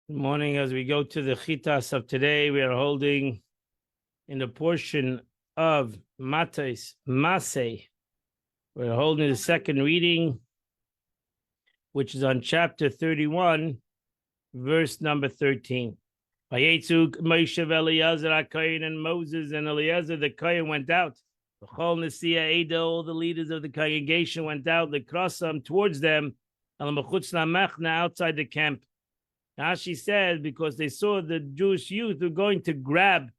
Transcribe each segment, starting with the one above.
Good morning. As we go to the Chitas of today, we are holding in the portion of Mates, Maseh. We're holding the second reading, which is on chapter 31, verse number 13. Vayetzu Moshe Eliezer HaKohen, and Moses and Eliezer the Kohen went out. The Chol Nesiah Eda, all the leaders of the congregation went out, the Krosam towards them, Al Mechutz Lamachna, outside the camp. Rashi said because they saw the Jewish youth were going to grab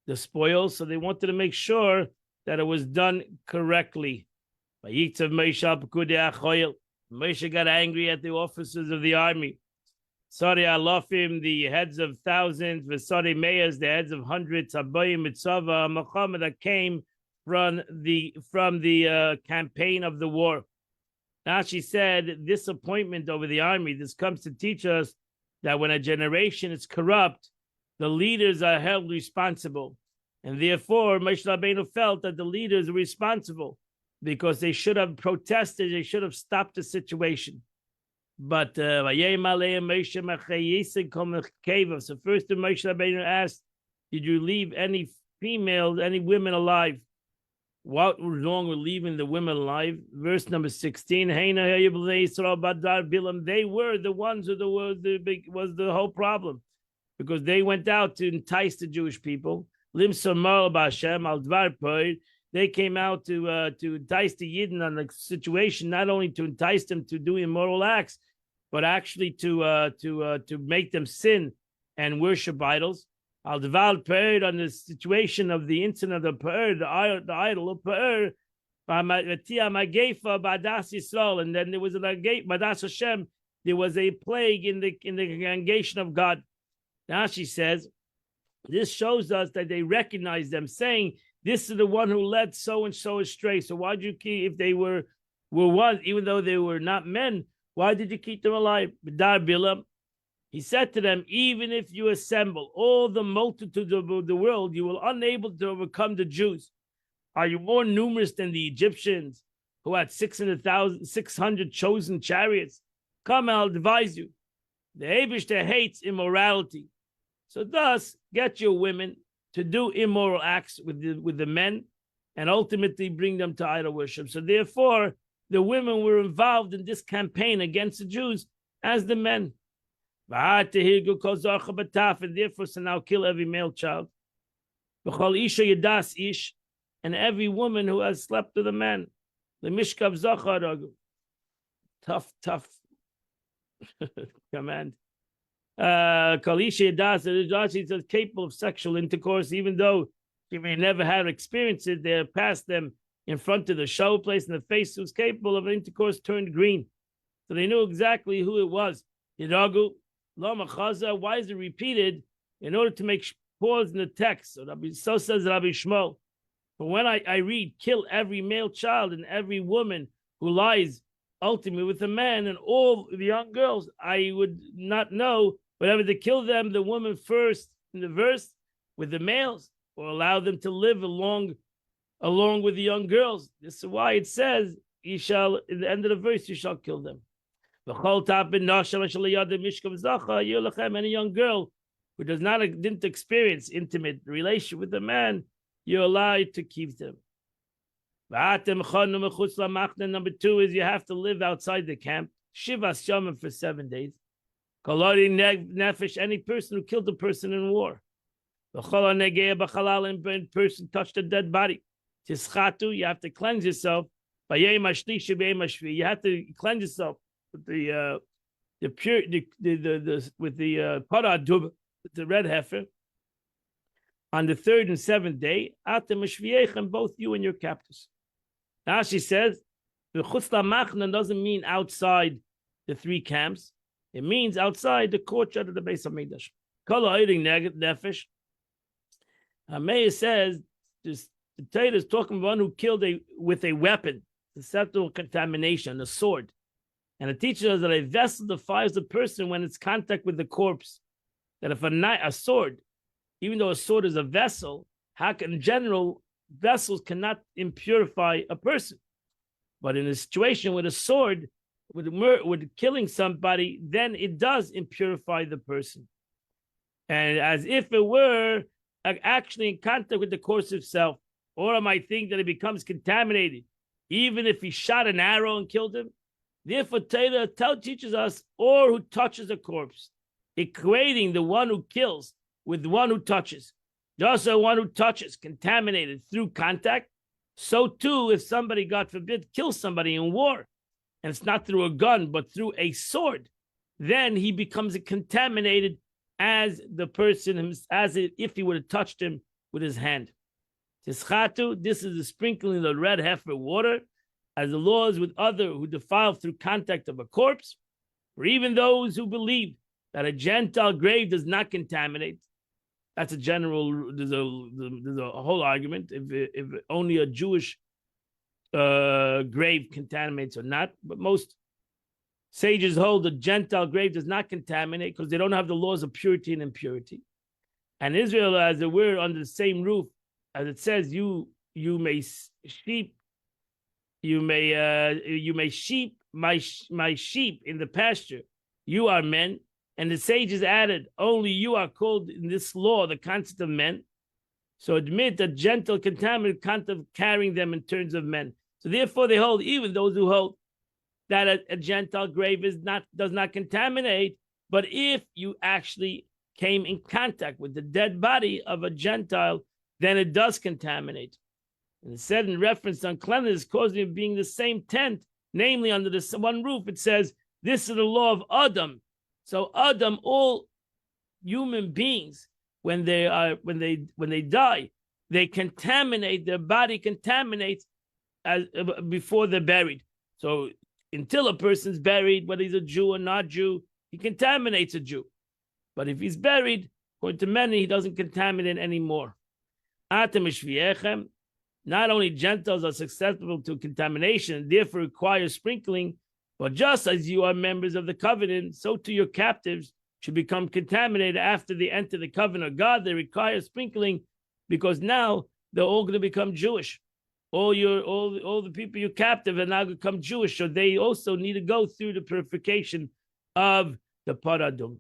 the spoils, so they wanted to make sure that it was done correctly. Moshe got angry at the officers of the army. Sorry, Alofim, the heads of thousands, Vesari Mayas, the heads of hundreds, Abayim Mitzvah, Muhammad, that came from the campaign of the war. Rashi said this appointment over the army, this comes to teach us that when a generation is corrupt, the leaders are held responsible. And therefore, Moshe Rabbeinu felt that the leaders are responsible because they should have protested, they should have stopped the situation. But so first Moshe Rabbeinu asked, did you leave any females, any women alive? What was wrong with leaving the women alive? Verse number 16. They were the ones who was the whole problem, because they went out to entice the Jewish people. They came out to entice the Yidden on the situation, not only to entice them to do immoral acts, but actually to make them sin and worship idols. Al Deval Pe'er, on the situation of the incident of Pe'er, the idol of Pe'er, and then there was a Badas Hashem, there was a plague in the congregation of God. Now she says, this shows us that they recognize them, saying, this is the one who led so and so astray. So why did you keep, if they were one, even though they were not men, why did you keep them alive? He said to them, even if you assemble all the multitudes of the world, you will unable to overcome the Jews. Are you more numerous than the Egyptians, who had 600 chosen chariots? Come, I'll advise you. The Eibishter hates immorality. So thus, get your women to do immoral acts with the men and ultimately bring them to idol worship. So therefore, the women were involved in this campaign against the Jews as the men. And therefore, so now kill every male child. And every woman who has slept with a man. The Mishkav Zachar. Tough command. Kalisha is capable of sexual intercourse, even though she may never have experienced it. They're past them in front of the show place, and the face who's capable of intercourse turned green. So they knew exactly who it was. Yidagu. Why is it repeated? In order to make pause in the text. So says Rabbi Shmuel. But when I read, kill every male child and every woman who lies ultimately with a man and all the young girls, I would not know whether to kill them, the woman first in the verse with the males, or allow them to live along with the young girls. This is why it says, you shall, in the end of the verse, you shall kill them. Any young girl who didn't experience intimate relation with a man, you're allowed to keep them. Number 2 is you have to live outside the camp. Shivas Yomim for 7 days. Any person who killed a person in war. And person touched a dead body. You have to cleanse yourself. You have to cleanse yourself with the paradub, the red heifer, on the 3rd and 7th day, and both you and your captors. Now she says, the chutz lamachna doesn't mean outside the 3 camps. It means outside the courtyard of the Beis Hamikdash. Kol ha'oring nefesh. Meir says, the Torah is talking about one who killed with a weapon, susceptible contamination, a sword. And it teaches us that a vessel defiles the person when it's contact with the corpse. That if a sword, even though a sword is a vessel, in general, vessels cannot impurify a person. But in a situation with a sword, with killing somebody, then it does impurify the person. And as if it were actually in contact with the course of self, or I might think that it becomes contaminated, even if he shot an arrow and killed him. Therefore, Torah teaches us, or who touches a corpse, equating the one who kills with the one who touches. Just the one who touches, contaminated through contact, so too, if somebody, God forbid, kills somebody in war, and it's not through a gun, but through a sword, then he becomes contaminated as the person, as if he would have touched him with his hand. Tischatu, this is the sprinkling of the red heifer water, as the law is with other who defile through contact of a corpse, or even those who believe that a Gentile grave does not contaminate. That's a general, there's a whole argument, if only a Jewish grave contaminates or not, but most sages hold the Gentile grave does not contaminate because they don't have the laws of purity and impurity. And Israel, as it were, under the same roof, as it says, you may sheep my sheep in the pasture. You are men. And the sages added, only you are called in this law the concept of men. So admit that gentle contaminant can't of carrying them in terms of men. So therefore they hold, even those who hold that a Gentile grave does not contaminate, but if you actually came in contact with the dead body of a Gentile, then it does contaminate. And it said in reference to uncleanness, causing it being the same tent, namely under the one roof, it says, this is the law of Adam. So Adam, all human beings, when they die, they contaminate, their body contaminates before they're buried. So until a person's buried, whether he's a Jew or not Jew, he contaminates a Jew. But if he's buried, according to many, he doesn't contaminate anymore. Not only Gentiles are susceptible to contamination and therefore require sprinkling, but just as you are members of the covenant, so too your captives should become contaminated after they enter the covenant of God. They require sprinkling because now they're all going to become Jewish. All the people you captive are now going to become Jewish, so they also need to go through the purification of the paradum.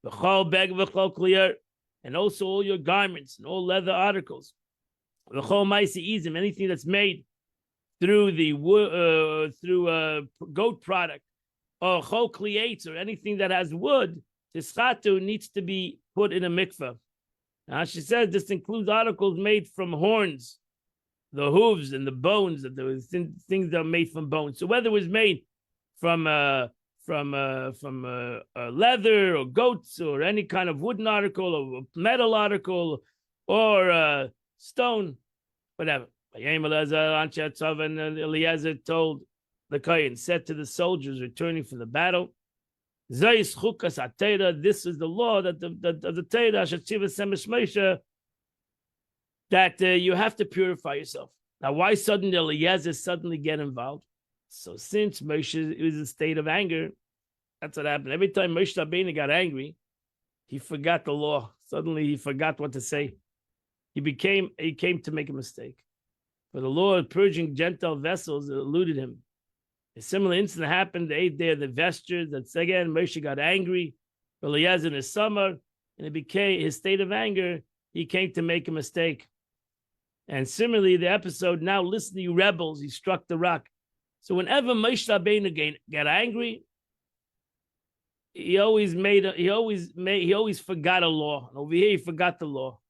V'chol beg v'chol kliyer, and also all your garments and all leather articles. V'chol ma'aseh izim, anything that's made through the goat product, or chol kliyates, or anything that has wood, tischatu needs to be put in a mikveh. Now she says this includes articles made from horns, the hooves and the bones, that there was things that are made from bones. So whether it was made from leather or goats or any kind of wooden article or metal article or stone, whatever. And Eliezer told the Kohen, said to the soldiers returning from the battle, this is the law that the Torah that you have to purify yourself. Now, why suddenly Eliezer suddenly get involved? So since Moshe was in a state of anger, that's what happened. Every time Moshe Rabbeinu got angry, he forgot the law. Suddenly he forgot what to say. He came to make a mistake. For the law of purging Gentile vessels, it eluded him. A similar incident happened the 8th day of the vestures. That's again, Moshe got angry. Eliezer in his summer, and it became his state of anger. He came to make a mistake. And similarly, the episode, now listen to you rebels, he struck the rock. So whenever Moshe Rabbeinu got angry, he always forgot a law. And over here, he forgot the law.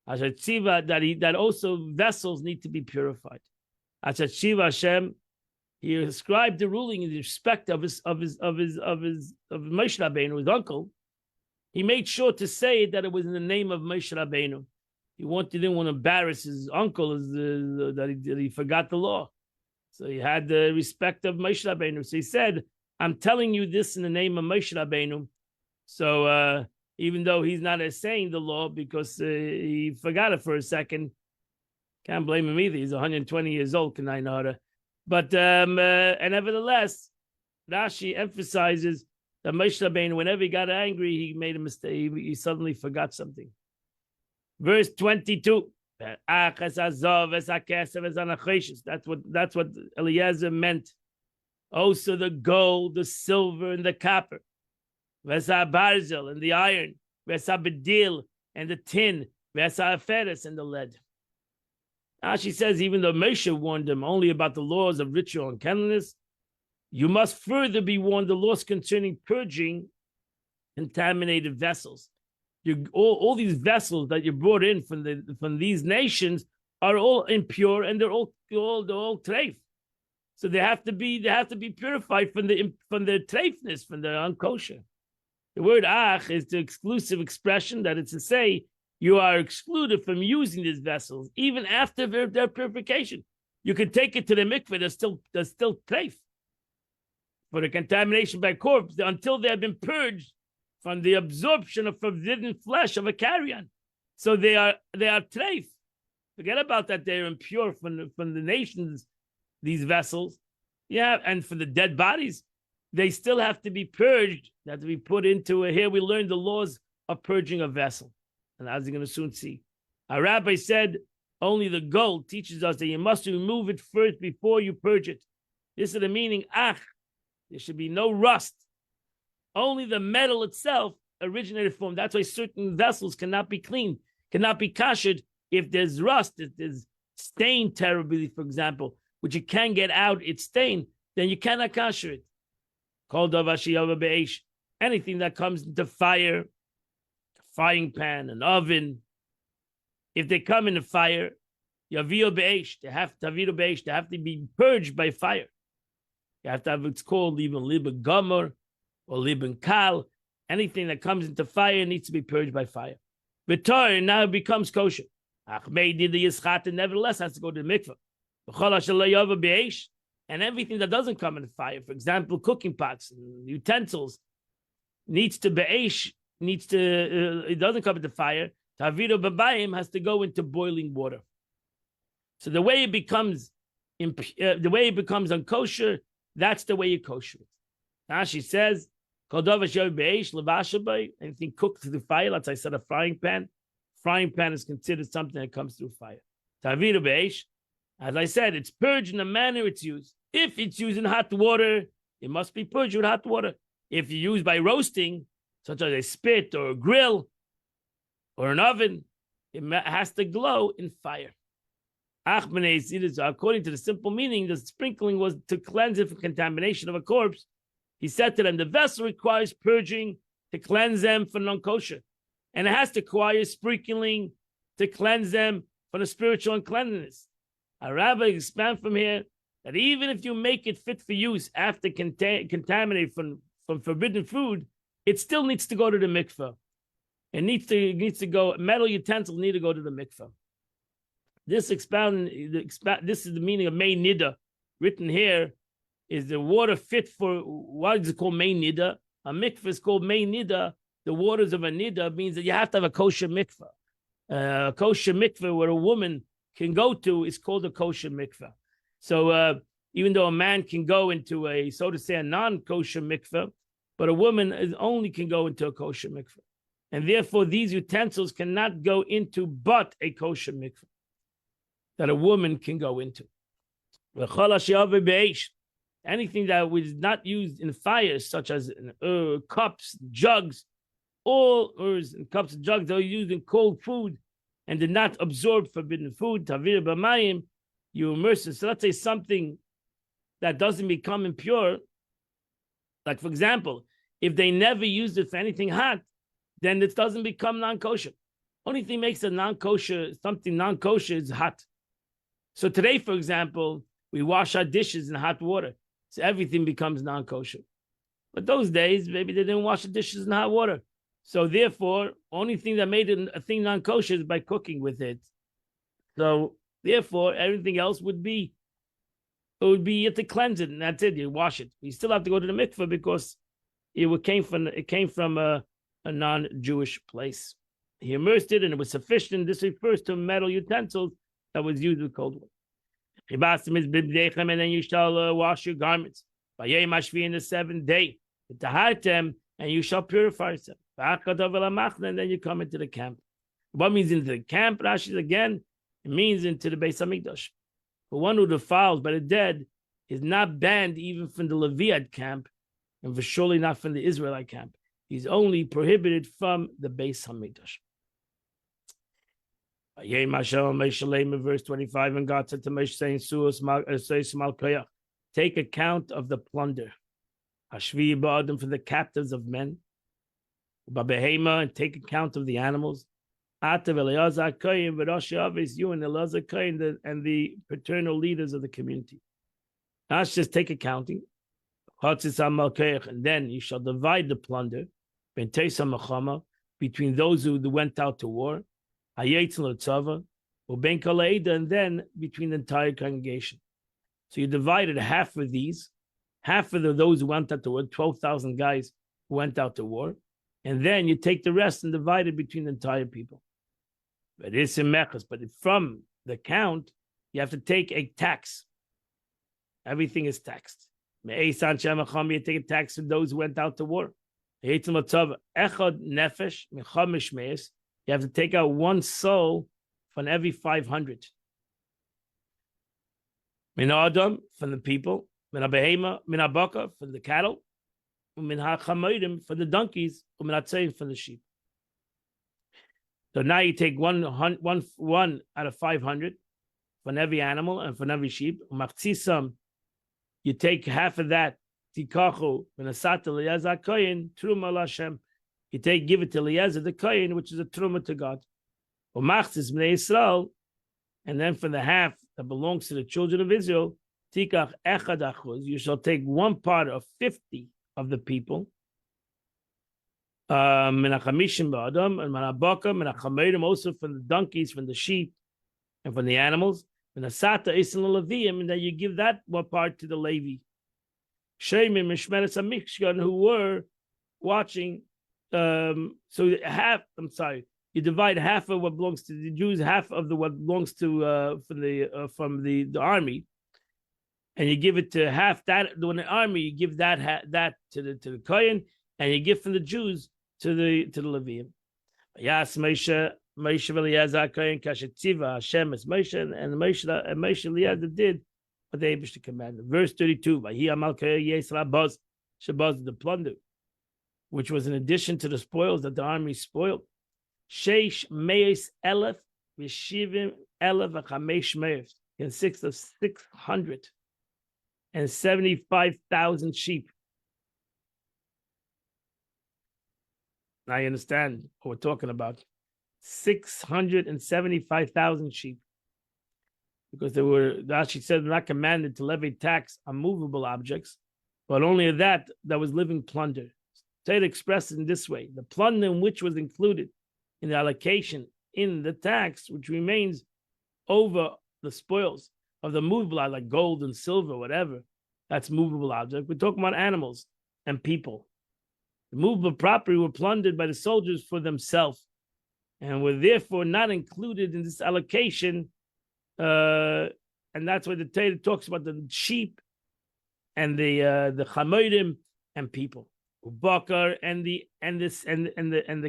That also vessels need to be purified. Hashem, he ascribed the ruling in respect of Moshe Rabbeinu, his uncle. He made sure to say that it was in the name of Moshe Rabbeinu. He didn't want to embarrass his uncle that he forgot the law. So he had the respect of Moshe Rabbeinu. So he said, I'm telling you this in the name of Moshe Rabbeinu. So even though he's not saying the law because he forgot it for a second, can't blame him either. He's 120 years old, but and nevertheless, Rashi emphasizes that Moshe Rabbeinu, whenever he got angry, he made a mistake. He suddenly forgot something. Verse 22. That's what Eliezer meant. Also the gold, the silver, and the copper. Vesa barzel, and the iron. Vesa bedil, and the tin. Vesa aferes, and the lead. Now she says, even though Moshe warned them only about the laws of ritual and cleanliness, you must further be warned the laws concerning purging contaminated vessels. All these vessels that you brought in from these nations are all impure, and they're all treif. So they have to be purified from the treifness, from the unkosher. The word ach is the exclusive expression that it's to say you are excluded from using these vessels even after their purification. You can take it to the mikveh; there's still treif for the contamination by corpse until they have been purged from the absorption of forbidden flesh of a carrion. So they are treif. Forget about that; they're impure from the nations. These vessels, and for the dead bodies, they still have to be purged. They have to be put into here. We learn the laws of purging a vessel, and as you're going to soon see, our rabbi said only the gold teaches us that you must remove it first before you purge it. This is the meaning. There should be no rust. Only the metal itself originated from. That's why certain vessels cannot be cleaned, cannot be kashered if there's rust, if there's stained terribly, for example, which you can get out its stain, then you cannot kasher it. Called anything that comes into fire, a frying pan, an oven, if they come in the fire, yavio be'esh, they have to be purged by fire. You have to have what's called even liben gomer or liben kal. Anything that comes into fire needs to be purged by fire. V'tor now it becomes kosher. Nevertheless has to go to the mikveh. And everything that doesn't come in fire, for example, cooking pots and utensils, needs to be'esh, it doesn't come into fire. Tavido babayim has to go into boiling water. So the way it becomes unkosher, that's the way you kosher it. Now she says, anything cooked through fire, like I said, a frying pan. Frying pan is considered something that comes through fire. Tavido be'esh, as I said, it's purged in the manner it's used. If it's used in hot water, it must be purged with hot water. If you use by roasting, such as a spit or a grill or an oven, it has to glow in fire. According to the simple meaning, the sprinkling was to cleanse it from contamination of a corpse. He said to them, the vessel requires purging to cleanse them from non-kosher. And it has to require sprinkling to cleanse them from the spiritual uncleanness. Our rabbi expand from here that even if you make it fit for use after contaminated from forbidden food, it still needs to go to the mikveh. It needs to go, metal utensils need to go to the mikveh. This is the meaning of Mei Nida. Written here is the water fit for, why is it called Mei Nida? A mikveh is called Mei Nida. The waters of a Nida means that you have to have a kosher mikveh. A kosher mikveh where a woman can go to is called a kosher mikveh. So even though a man can go into a, so to say, a non-kosher mikveh, but a woman only can go into a kosher mikveh. And therefore, these utensils cannot go into but a kosher mikveh that a woman can go into. Anything that was not used in fire, such as cups, jugs, all cups and jugs that are used in cold food and did not absorb forbidden food, tavir b'mayim, you immerse it. So let's say something that doesn't become impure, like for example, if they never used it for anything hot, then it doesn't become non-kosher. Only thing makes a non-kosher, something non-kosher is hot. So today, for example, we wash our dishes in hot water. So everything becomes non-kosher. But those days, maybe they didn't wash the dishes in hot water. So therefore, only thing that made it a thing non-kosher is by cooking with it. So therefore, everything else would be, you have to cleanse it, and that's it. You wash it. You still have to go to the mikveh because it came from a non-Jewish place. He immersed it, and it was sufficient. This refers to metal utensils that was used with cold water. And then you shall wash your garments. In the seventh day, and you shall purify yourself. And then you come into the camp. What means into the camp? Rashi again, it means into the Beis Hamikdash. For one who defiles by the dead, is not banned even from the Leviite camp, and for surely not from the Israelite camp. He's only prohibited from the Beis Hamikdash. Verse 25, and God said to Moshe, saying, take account of the plunder. Hashvi ba'adim, for the captives of men. Babehema, and take account of the animals. Atav Eleazar Kohen, V'Rosh Avis, you and Eleazar Kohen, and the paternal leaders of the community. That's just take accounting. And then you shall divide the plunder between those who went out to war, and then between the entire congregation. So you divided half of these, half of those who went out to war, 12,000 guys who went out to war, and then you take the rest and divide it between the entire people. But it's in mechas, but from the count, you have to take a tax. Everything is taxed. You take a tax from those who went out to war. You have to take out one soul from every 500. Min Adam, from the people. Min Abehema, min Abaka, from the cattle. Min HaChamodim, from the donkeys. Min HaTzayim, from the sheep. So now you take one out of 500 from every animal and from every sheep. You take half of that. Tikachu v'nasat Eliezer Kohen truma l'Hashem. You give it to Eliezer the Kohen, which is a truma to God. Umachzis bnei Yisrael, and then from the half that belongs to the children of Israel, tikach echad achuz. You shall take 1 part of 50 of the people. Menachamishim ba'adam and manabaka menachamedim, also from the donkeys, from the sheep, and from the animals. And then you give that 1 part to the Levi. Shemim Mishmeres HaMishkan, who were watching. You divide half of what belongs to the Jews, half of what belongs to from the army, and you give it to half that when the army. You give that to the Kohen, and you give from the Jews to the Leviim. Yes, Moshe Eliezer Kohen Kashetziva Hashem is Moshe, and Moshe Eliezer did what the Eibush commanded. Verse 32: Vahi Amal Kohen Yisrael Baz Shabaz, the plunder, which was in addition to the spoils that the army spoiled. Sheish Meis Elef V'Shivim Elef V'Chamesh Meis, consists of 675,000 sheep. Now you understand what we're talking about. 675,000 sheep. Because Rashi said they're not commanded to levy tax on movable objects, but only that was living plunder. Say it expressed in this way: the plunder in which was included in the allocation in the tax, which remains over the spoils of the movable, like gold and silver, whatever, that's movable object. We're talking about animals and people. The movable property were plundered by the soldiers for themselves, and were therefore not included in this allocation. And that's why the Torah talks about the sheep and the chamodim and people. Bakar and the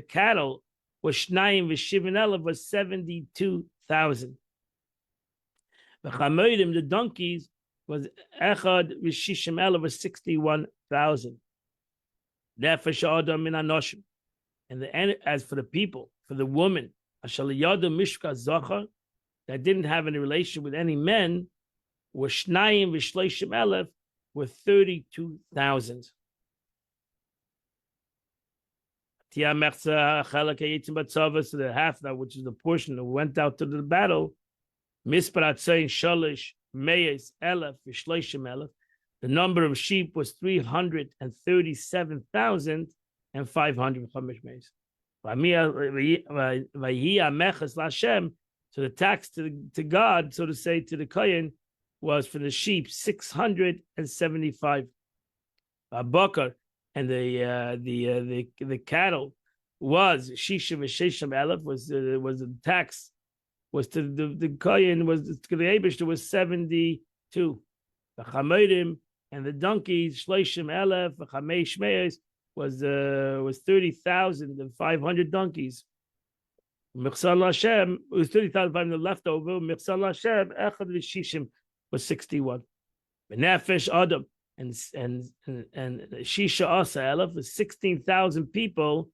cattle was Shnayim v'Shivin Elef was 72,000. The chamodim, the donkeys, was Echad v'Shishim Elef was 61,000. And as for the people, for the woman, Ashaliyadu Mishka Zachar, that didn't have any relation with any men, were Shnayim v'Shleishim Elef were 32,000. So the half that, which is the portion that went out to the battle, Misparat saying Shalish Meis Elef v'Shleishim Elef, the number of sheep was 337,500 Chamesh Meis. So the tax to God, so to say, to the Kohen, was for the sheep 675. Bakar and the cattle was Shishim v'Sheshim Elef was the tax was to the Kohen was to the Eibush was 72. The Chamodim and the donkeys Shleishim Elef the Chamesh Meis was 30,500 donkeys. Michsal Hashem was 30,500 leftover. Michsal Hashem Echad v'Shishim was 61. Benefesh Adam and Shisha Asa Elef was 16,000 people,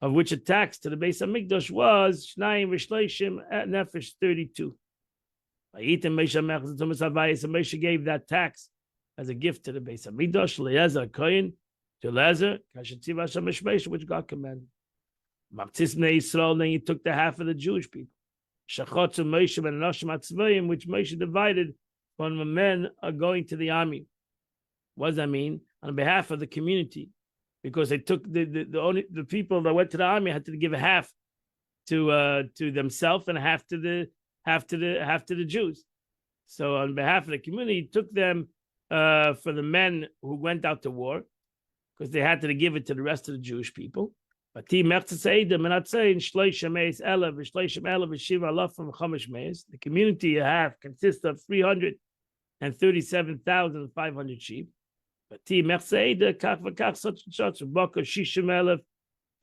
of which a tax to the Beis Hamikdash was Shnayim V'Shleishim at Nefesh 32. Moshe gave that tax as a gift to the Beis Hamikdash, Le'ezer Kohen, to Lezer, Kashetziv Hashem Meshmesh, which God commanded. Machzis Bnei Yisrael, then he took the half of the Jewish people. Shachotzu Moshe and Anoshim Atzvayim, which Moshe divided when the men are going to the army. What does that mean? On behalf of the community, because they took the people that went to the army had to give a half to themselves and a half to the Jews. So on behalf of the community, he took them for the men who went out to war, because they had to give it to the rest of the Jewish people. But the community you have consists of 337,500 sheep. But it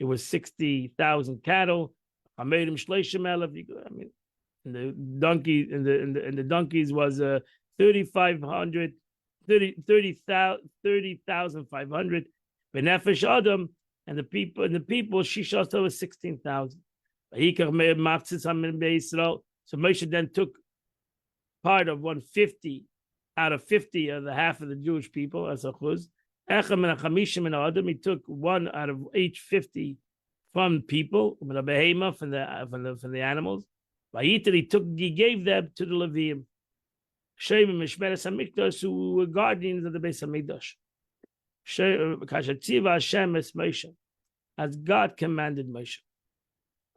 was 60,000 cattle. I made him the donkey and the donkeys was 30,500. Benefesh Adam and the people Shisha was 16,000. So Moshe then took part of 150 out of 50 of the half of the Jewish people as a chuz. He took one out of each 50 from people, from the behema, from the animals. He gave them to the Leviim, who were guardians of the Beis Hamikdash. As God commanded Moshe.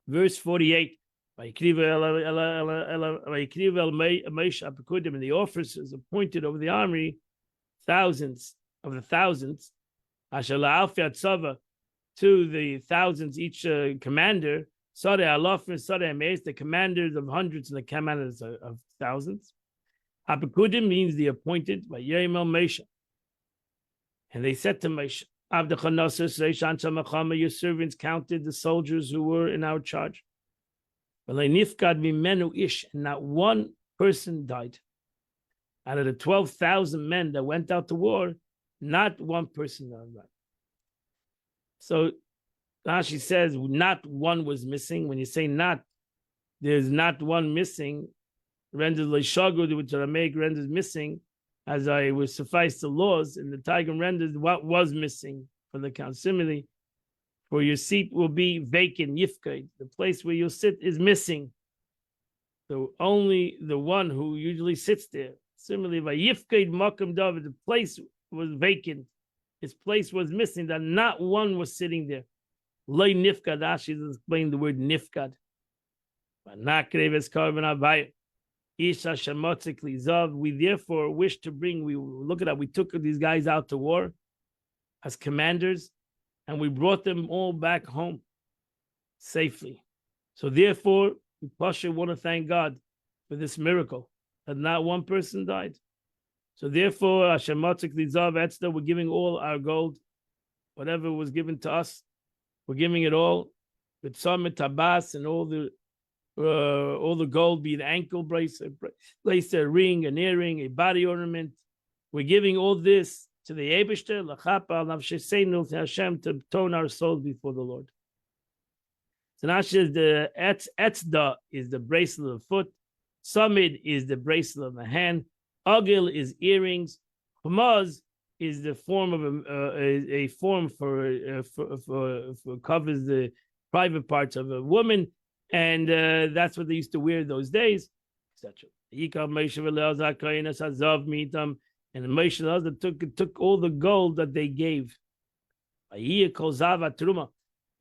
Verse 48. And the officers appointed over the army, thousands of the thousands, to the thousands, each commander, the commanders of hundreds and the commanders of thousands. Apekudim means the appointed by Yemel Moshe. And they said to Moshe, your servants counted the soldiers who were in our charge. And not one person died. Out of the 12,000 men that went out to war, not one person died. So Rashi says not one was missing. When you say not, there's not one missing. Renders leishagud, which Aramaic renders missing, as I would suffice the laws, and the Targum renders what was missing from the count. Similarly, for your seat will be vacant, yifkaid. The place where you'll sit is missing. So only the one who usually sits there. Similarly, by yifkaid makam david, the place was vacant. His place was missing, that not one was sitting there. Lay nifkad, Rashi is explaining the word nifkad. We therefore wish to bring, we took these guys out to war as commanders, and we brought them all back home safely. So therefore, we Pasha want to thank God for this miracle, that not one person died. So therefore, we're giving all our gold, whatever was given to us, we're giving it all, with summit, tabas, and all the gold, be it ankle bracelet, a ring, an earring, a body ornament. We're giving all this to the Eibishter, l'chapa nafsheseinu, to Hashem, to tone our souls before the Lord. So now the etzda is the bracelet of the foot, samid is the bracelet of the hand, agil is earrings, hamaz is the form of a form for covers the private parts of a woman. And that's what they used to wear those days, etc. And Moshe took all the gold that they gave.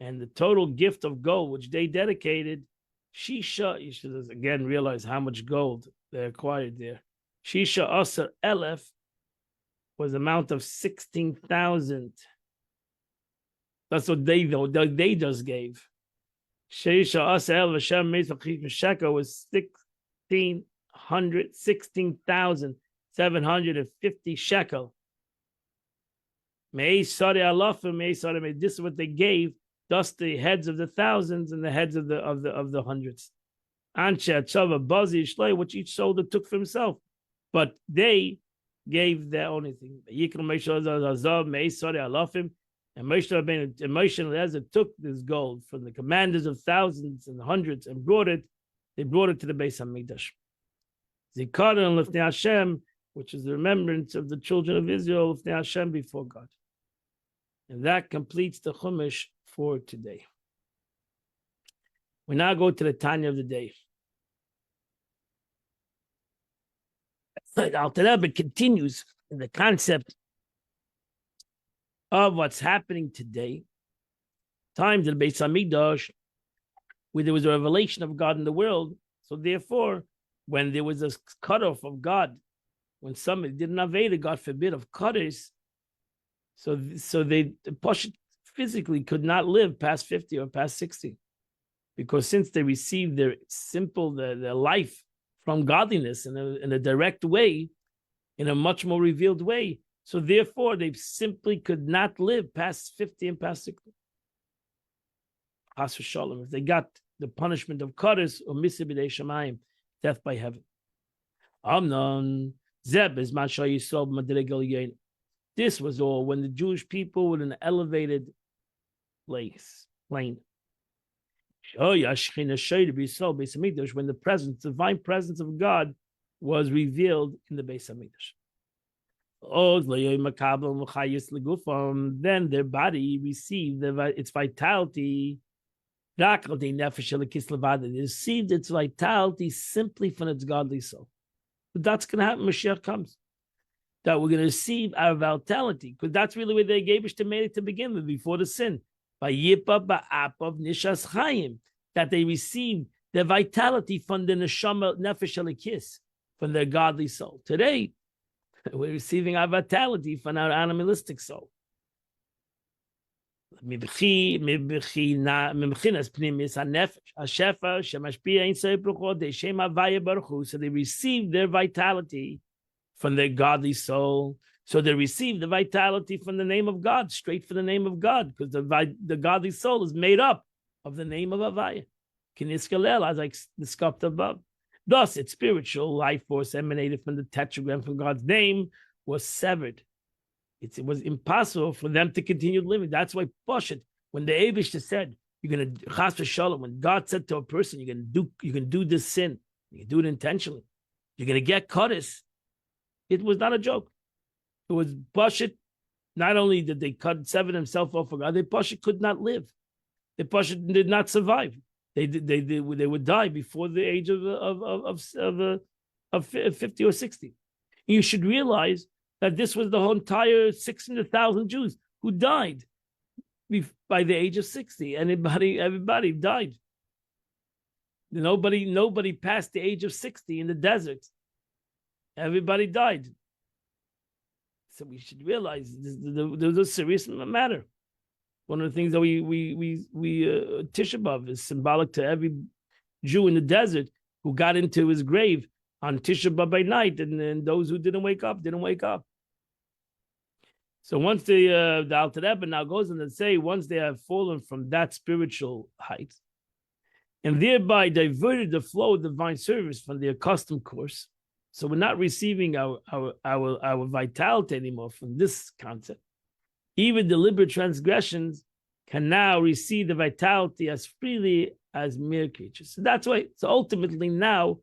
And the total gift of gold, which they dedicated, Shisha, you should again realize how much gold they acquired there. Shisha Asar Elef was the amount of 16,000. That's what they just gave. Sheisha Asel Hashem Shekel was 16,750 shekel. This is what they gave, thus the heads of the thousands and the heads of the hundreds. Anshe Tzava Bazi Shlei, which each soldier took for himself. But they gave their only thing. And Moshe and Eliezer took this gold from the commanders of thousands and hundreds and they brought it to the Beis Hamikdash. Zikaron Lifnei Hashem, which is the remembrance of the children of Israel Lifnei Hashem before God. And that completes the Chumash for today. We now go to the Tanya of the day. Alter Rebbe continues the concept of what's happening today. Times in the Beis Hamikdash, where there was a revelation of God in the world. So therefore, when there was a cutoff of God, when somebody did an Aveda, God forbid, of cutters, so they physically could not live past 50 or past 60. Because since they received their life from godliness in a direct way, in a much more revealed way, so therefore they simply could not live past 50 and past 60. Chas v'shalom, if they got the punishment of cutters or misibidei shamayim, death by heaven. Amnon, Zeb is Masha Yisrael Madrigal Yain. This was all when the Jewish people were in an elevated plane. When the presence, divine presence of God was revealed in the Beis Hamikdash. Then their body received its vitality. It received its vitality simply from its godly soul. But that's going to happen when Mashiach comes. That we're going to receive our vitality, because that's really where the Geibishter made it to begin with, before the sin. By Yipa Ba'apav Nishas Chaim, that they received their vitality from the Neshama Nefesh Elikis, from their godly soul. Today, we're receiving our vitality from our animalistic soul. So they receive their vitality from their godly soul. So they receive the vitality from the name of God, straight for the name of God, because the godly soul is made up of the name of Havaya. Kiniskalel, as I discussed above. Thus, its spiritual life force emanated from the tetragram from God's name was severed. It was impossible for them to continue living. That's why Poshet, when the Eibishter said, you're going to chas v'shalom, when God said to a person, you can do this sin, you can do it intentionally, you're going to get cutters. It was not a joke. It was Poshet. Not only did they sever themselves off of God, they Poshet could not live. The Poshet did not survive. They would die before the age of 50 or 60. You should realize that this was the whole entire 600,000 Jews who died by the age of 60. Everybody died. Nobody passed the age of 60 in the desert. Everybody died. So we should realize there's a serious matter. One of the things that we Tisha B'Av is symbolic to every Jew in the desert who got into his grave on Tisha B'Av by night, and those who didn't wake up. So once the Alter Rebbe now goes on to say, once they have fallen from that spiritual height, and thereby diverted the flow of divine service from the accustomed course, so we're not receiving our vitality anymore from this concept. Even deliberate transgressions can now receive the vitality as freely as mere creatures. So that's why. So ultimately, now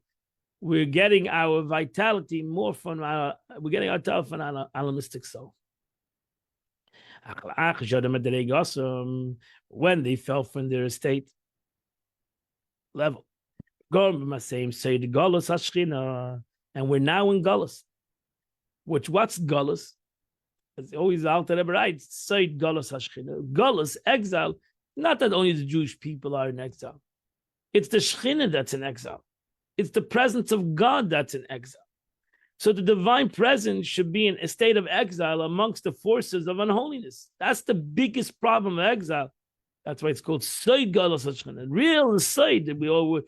we're getting our vitality more from our animalistic soul. When they fell from their estate level, and we're now in Gullus. What's Gullus? It's always Alter Rebbe writes, Seid Gullus Hashchina. Gullus, exile, not that only the Jewish people are in exile. It's the Shechina that's in exile. It's the presence of God that's in exile. So the divine presence should be in a state of exile amongst the forces of unholiness. That's the biggest problem of exile. That's why it's called Seid Gullus Hashchina. Real Seid, if you're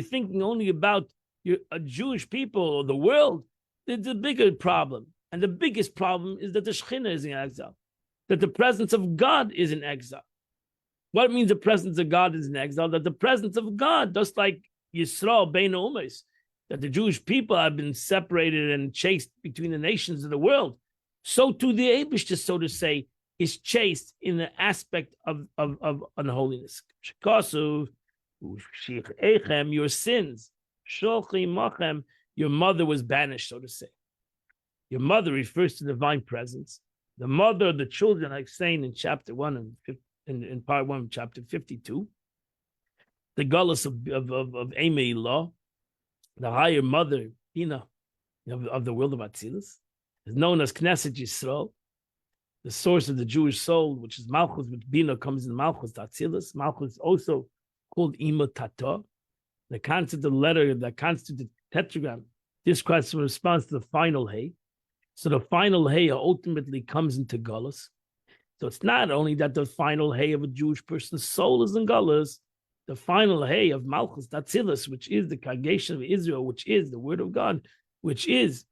thinking only about a Jewish people or the world, it's a bigger problem. And the biggest problem is that the Shekhinah is in exile, that the presence of God is in exile. What means the presence of God is in exile? That the presence of God, just like Yisrael, Bein Umayis, that the Jewish people have been separated and chased between the nations of the world, so too the Eibishter, so to say, is chased in the aspect of unholiness. Your sins, your mother was banished, so to say. Your mother refers to divine presence. The mother of the children, like saying in chapter 1 and in part 1 of chapter 52, the gullus of Eimeillah, the higher mother, Bina, of the world of Atzilus, is known as Knesset Yisrael, the source of the Jewish soul, which is Malchus, which Bina comes in Malchus, Atzilus. Malchus is also called Ima Tata. The concept of the letter that constitutes the tetragram describes the response to the final Hay. So the final Hay ultimately comes into Gullus. So it's not only that the final Hay of a Jewish person's soul is in Gullus, the final Hay of Malchus, Atzilus, which is the congregation of Israel, which is the word of God, which is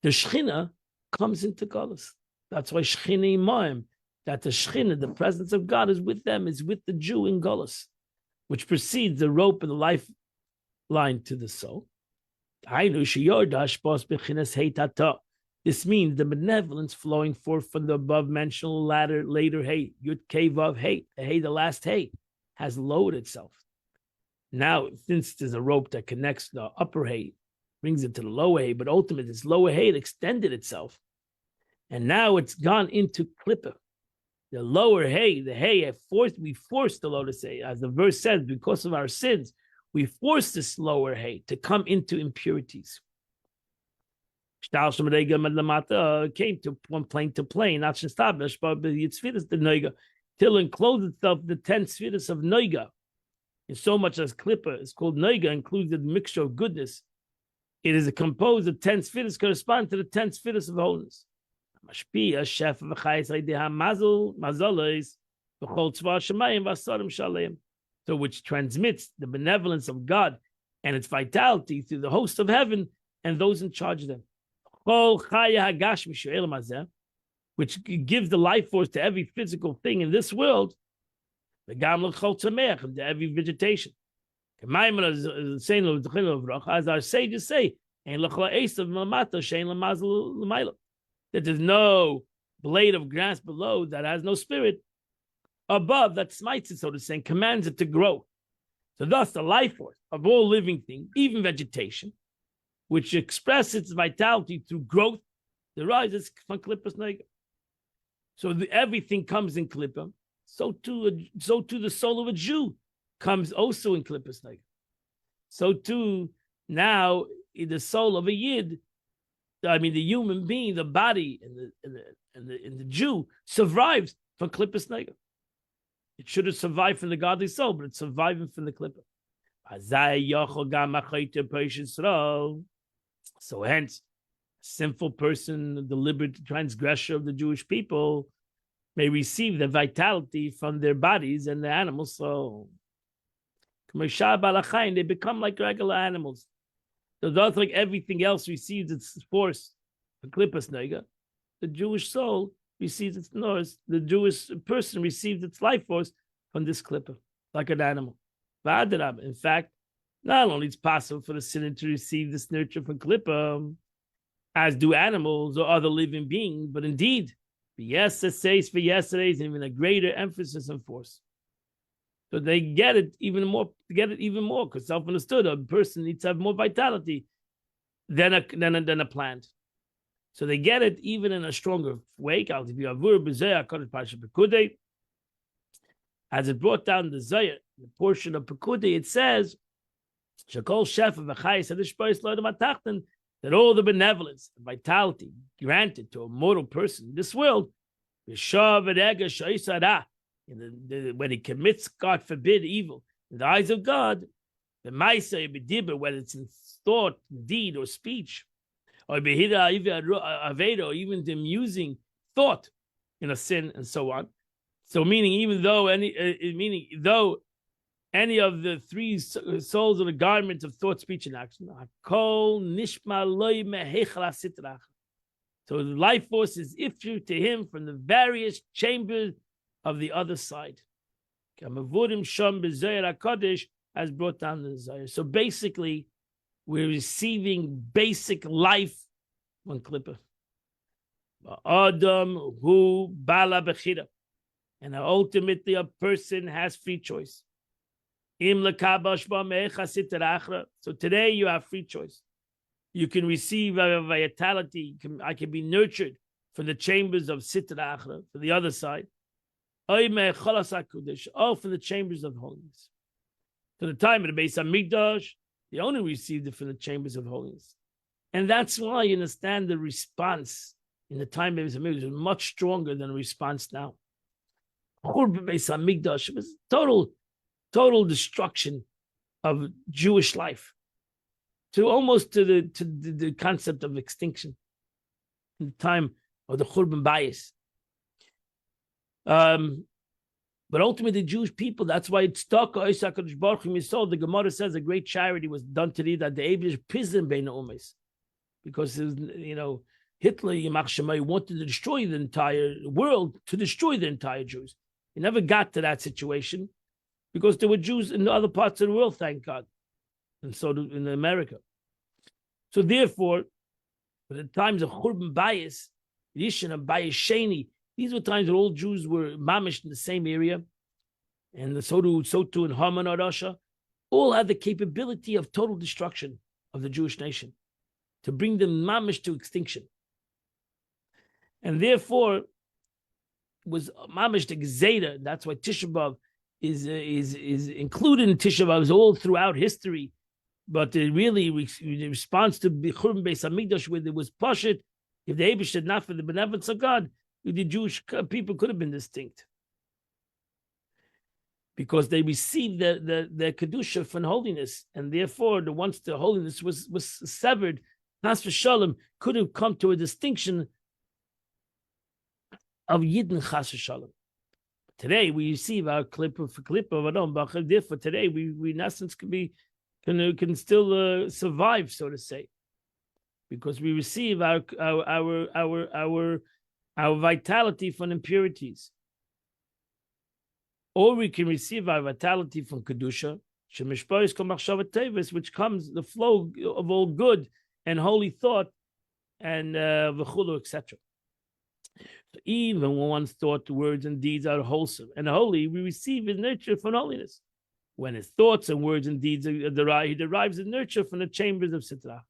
the Shechina, comes into Gullus. That's why Shechina Imaim, that the Shechina, the presence of God, is with them, is with the Jew in Gullus, which precedes the rope and the lifeline to the soul. This means the benevolence flowing forth from the above-mentioned later hay, Yud Kei Vav hay, the hay, the last hay, has lowered itself. Now, since there's a rope that connects the upper hay, brings it to the lower hay, but ultimately this lower hay extended itself. And now it's gone into Klippa. The lower hay, the hay, we forced the lotus hay, as the verse says, because of our sins, we forced this lower hay to come into impurities. Came to one plane to plane, not just till enclosed itself the 10 spheres of Noiga. In so much as Klippa is called Noiga, includes the mixture of goodness. It is composed of 10 spheres corresponding to the 10 spheres of holiness. So which transmits the benevolence of God and its vitality through the host of heaven and those in charge of them. Which gives the life force to every physical thing in this world, to every vegetation. As our sages say, that there's no blade of grass below that has no spirit above that smites it, so to say, and commands it to grow. So thus the life force of all living things, even vegetation, which expresses its vitality through growth, arises from Klippas Neiga. So everything comes in Klippa. So too the soul of a Jew comes also in Klippas Neiga. So too now in the soul of a Yid, the human being, the body, and the Jew survives from Klippas Neiga. It should have survived from the godly soul, but it's surviving from the Klippa. So hence, a sinful person, the deliberate transgressor of the Jewish people, may receive the vitality from their bodies and the animal soul. They become like regular animals. So that's like everything else receives its force from Klippas Neiga. The Jewish soul receives its nurse. The Jewish person receives its life force from this Klippa, like an animal. In fact, not only it's possible for the sinner to receive this nurture from Klippa, as do animals or other living beings, but indeed, yes, it says for yesterday's even a greater emphasis and force. So they get it even more, because self-understood, a person needs to have more vitality than a plant. So they get it even in a stronger way. As it brought down the Zayah, the portion of Pekudei, it says, that all the benevolence and vitality granted to a mortal person in this world, when he commits, God forbid, evil in the eyes of God, whether it's in thought, deed, or speech, or even the amusing thought in a sin, and so on. So meaning, though any of the three souls of the garment of thought, speech, and action, so the life force is ifru to him from the various chambers of the other side. As brought down the Zayah. So basically, We're receiving basic life on Klippa. Adam hu bala bechira. And ultimately a person has free choice. So today you have free choice. You can receive a vitality. I can be nurtured from the chambers of Sitra Achra, for the other side. Or from the chambers of holiness. For the time of the Beis Hamikdash, they only received it from the chambers of holiness. And that's why you understand the response in the time of Beis Hamikdash was much stronger than the response now. Beis Hamikdash was total destruction of Jewish life, to almost to the concept of extinction in the time of the Churban Bayis. But ultimately, the Jewish people, that's why it's stuck. The Gemara says a great charity was done to thee, that the Abish Pizim Bein Umis, because it was, Hitler Yamach Shemai wanted to destroy the entire world, to destroy the entire Jews. He never got to that situation because there were Jews in the other parts of the world, thank God, and so in America. So therefore, for the times of Churban Bayis, Rishon and Bayis Sheni, these were times that all Jews were mamished in the same area, and so too in Haman or Russia, all had the capability of total destruction of the Jewish nation, to bring them mamish to extinction. And therefore, was mamish the Gzeda. That's why Tisha B'Av is included in Tisha B'Av all throughout history. But it really the response to Churban Beis Hamikdash, where there was Pashut, if the Eibush had not for the benevolence of God, the Jewish people could have been distinct, because they received the kedusha from holiness, and therefore once the holiness was severed, Chas v'Shalom could have come to a distinction of Yidden Chas v'Shalom. Today we receive our Klippa of Adam. Therefore, today we in essence can still survive, so to say, because we receive our vitality from impurities. Or we can receive our vitality from Kedusha, which comes the flow of all good and holy thought, and v'chulu, etc. So even when one's thought, words, and deeds are wholesome and holy, we receive his nurture from holiness. When his thoughts and words and deeds are derived, he derives his nurture from the chambers of Sitra.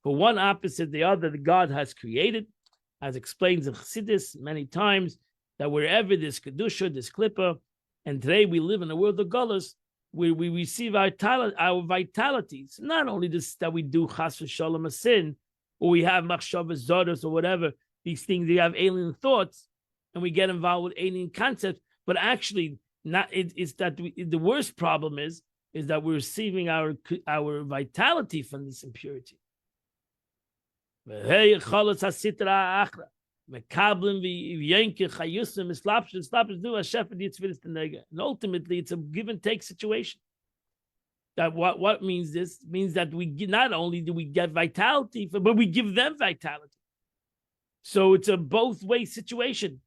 For one opposite the other, that God has created, as explains in Chassidus many times, that wherever there's Kedusha, there's Klippa, and today we live in a world of Gullus, where we receive our vitality. It's not only this that we do Chas v'Shalom a sin, or we have Machshavas Zodos or whatever, these things, we have alien thoughts, and we get involved with alien concepts, but actually, it's that the worst problem is that we're receiving our vitality from this impurity. And ultimately, it's a give and take situation. That what means this? It means that not only do we get vitality, but we give them vitality. So it's a both way situation.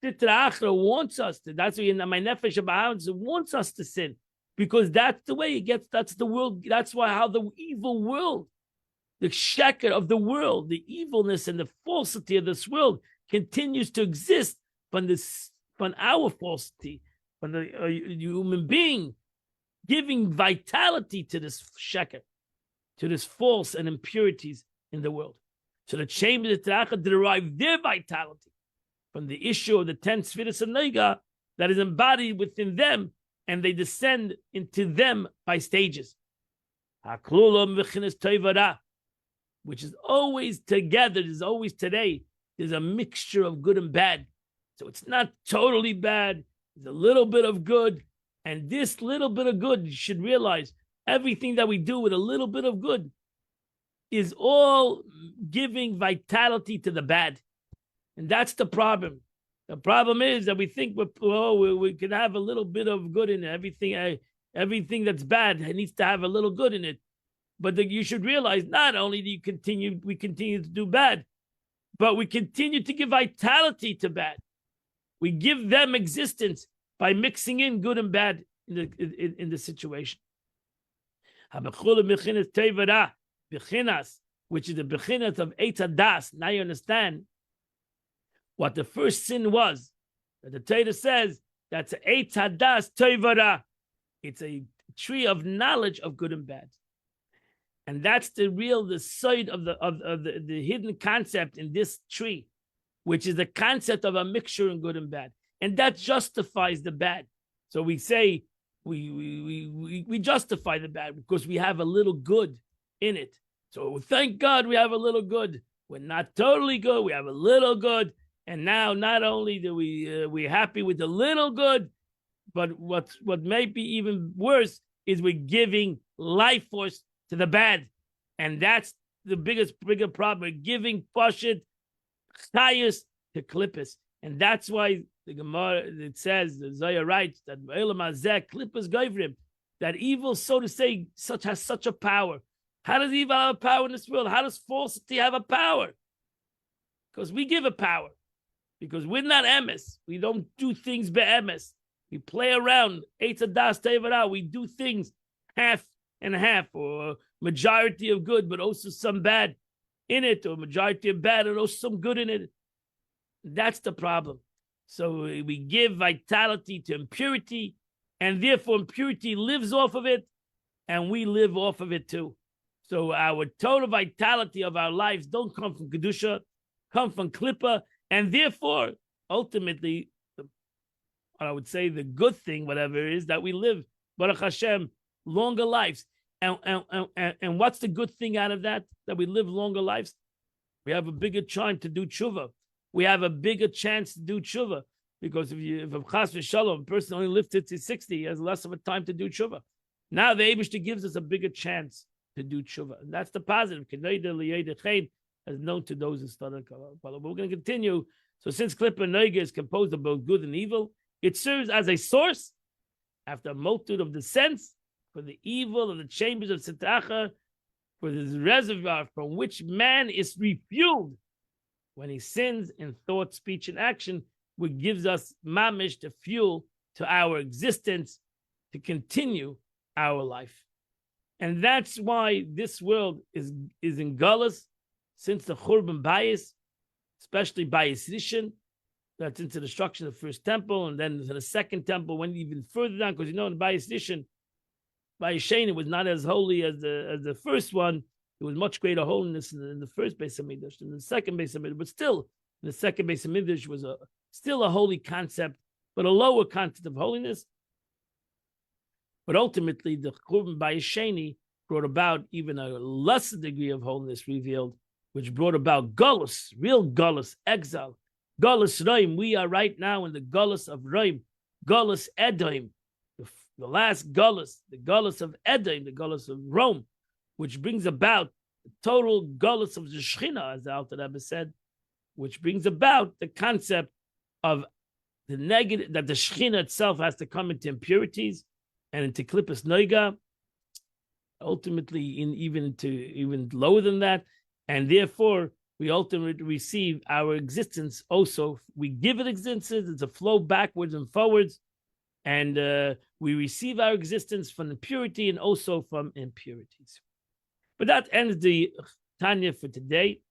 Sitra Achra wants us to. That's why my nefesh Abahavim wants us to sin, because that's the way it gets. That's the world. That's why how the evil world, the sheker of the world, the evilness and the falsity of this world continues to exist from our falsity, from the human being giving vitality to this sheker, to this false and impurities in the world. So the chambers of Tzedakah derive their vitality from the issue of the 10 Sfiras and Nega that is embodied within them, and they descend into them by stages. Which is always together, is always today. There's a mixture of good and bad. So it's not totally bad. There's a little bit of good. And this little bit of good, you should realize, everything that we do with a little bit of good is all giving vitality to the bad. And that's the problem. The problem is that we think we can have a little bit of good in it. Everything that's bad needs to have a little good in it. But you should realize, not only do we continue to do bad, but we continue to give vitality to bad. We give them existence by mixing in good and bad in the situation. which is the bechinas of Eitz Hadas. Now you understand what the first sin was. That the Torah says that's Eitz Hadas Tevara. It's a tree of knowledge of good and bad. And that's the side of the hidden concept in this tree, which is the concept of a mixture in good and bad. And that justifies the bad. So we say we justify the bad because we have a little good in it. So thank God we have a little good. We're not totally good. We have a little good. And now not only do we're happy with the little good, but what may be even worse is we're giving life force to the bad. And that's the bigger problem. We're giving Pashit Chayus to Klippus. And that's why the Gemara, it says, the Zohar writes, that Klippus Goivrim, that evil, so to say, has such a power. How does evil have a power in this world? How does falsity have a power? Because we give a power. Because we're not emes. We don't do things be'emes. We play around. Eitz Hadas Tevara. We do things half and half, or majority of good, but also some bad in it, or majority of bad, and also some good in it. That's the problem. So we give vitality to impurity, and therefore impurity lives off of it, and we live off of it too. So our total vitality of our lives don't come from Kedusha, come from Klippa, and therefore, ultimately, I would say the good thing, whatever it is, that we live, Baruch Hashem, longer lives. And what's the good thing out of that? That we live longer lives? We have a bigger time to do tshuva. We have a bigger chance to do tshuva. Because if a chas v'shalom, a person only lives to 60, he has less of a time to do tshuva. Now the Eibishter gives us a bigger chance to do tshuva. And that's the positive. As known to those who study Kabbalah. But we're going to continue. So since Klippa Noiga is composed of both good and evil, it serves as a source, after a multitude of descents, for the evil of the chambers of Sitacha, for this reservoir from which man is refueled when he sins in thought, speech, and action, which gives us mamish, the fuel to our existence to continue our life. And that's why this world is in Gullus, since the Churban Bayis, especially Bayis Rishon, that's into the destruction of the first temple, and then to the second temple, went even further down, because in Bayis Rishon, Bayis Sheni was not as holy as the first one. There was much greater holiness in the first Beis Hamikdash than the second Beis Hamikdash, but still, the second Beis Hamikdash was still a holy concept, but a lower concept of holiness. But ultimately, the Churban Bayis Sheni brought about even a lesser degree of holiness revealed, which brought about Gullus, real Gullus, exile. Gullus Roim, we are right now in the Gullus of Roim, Gullus Edom, the last Gullus, the Gullus of Edom, the Gullus of Rome, which brings about the total Gullus of the Shechina, as the Alter Rebbe said, which brings about the concept of the negative, that the Shechina itself has to come into impurities and into Klippas Noiga, ultimately even lower than that. And therefore, we ultimately receive our existence also. We give it existence. It's a flow backwards and forwards. And we receive our existence from impurity and also from impurities. But that ends the Tanya for today.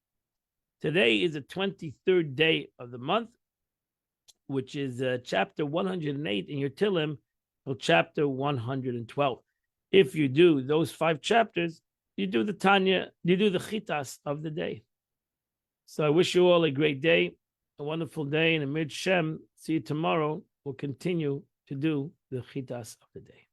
Today is the 23rd day of the month, which is chapter 108 in your Tillim, or chapter 112. If you do those 5 chapters, you do the Tanya, you do the Chitas of the day. So I wish you all a great day, a wonderful day, and Amir Shem, see you tomorrow. We'll continue to do the Chitas of the day.